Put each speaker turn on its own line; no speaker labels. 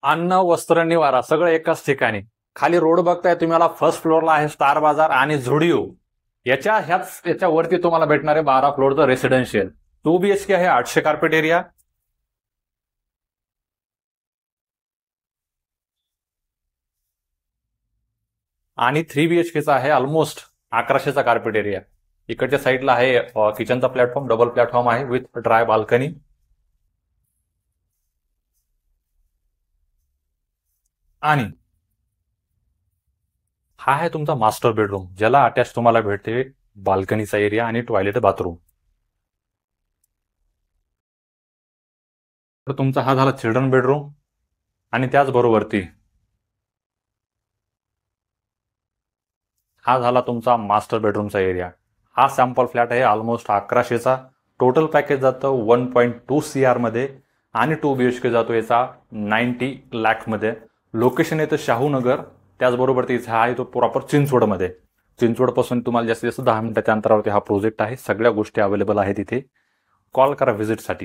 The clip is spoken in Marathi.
अन्न, वस्त्र, निवारा सगळं एकाच ठिकाणी. खाली रोड बघताय तुम्हाला, फर्स्ट फ्लोअरला आहे स्टार बाजार आणि झुडिओ. याच्यावरती तुम्हाला भेटणार आहे 12 फ्लोअरचं रेसिडेन्शियल. 2 BHK आहे, 800 कार्पेट एरिया. आणि 3 BHKचा आहे ऑलमोस्ट 1100चा कार्पेट एरिया. इकडच्या साईडला आहे किचनचा प्लॅटफॉर्म, डबल प्लॅटफॉर्म आहे विथ ड्राय बाल्कनी. आणि हा आहे तुमचा मास्टर बेडरूम, ज्याला अटॅच तुम्हाला भेटते बाल्कनीचा एरिया आणि टॉयलेट बाथरूम. तर तुमचा हा झाला चिल्ड्रन बेडरूम. आणि त्याचबरोबरती हा झाला तुमचा मास्टर बेडरूमचा एरिया. हा सॅम्पल फ्लॅट आहे ऑलमोस्ट 1100चा. टोटल पॅकेज जातं 1.2 CR मध्ये आणि 2 BHK जातो याचा 90 लाख मध्ये. लोकेशन येतं शाहूनगर. त्याचबरोबर इथे आहे तो प्रॉपर चिंचवडमध्ये. चिंचवडपासून तुम्हाला जास्तीत जास्त 10 मिनिटाच्या अंतरावरती हा प्रोजेक्ट आहे. सगळ्या गोष्टी अवेलेबल आहेत इथे. कॉल करा व्हिजिटसाठी.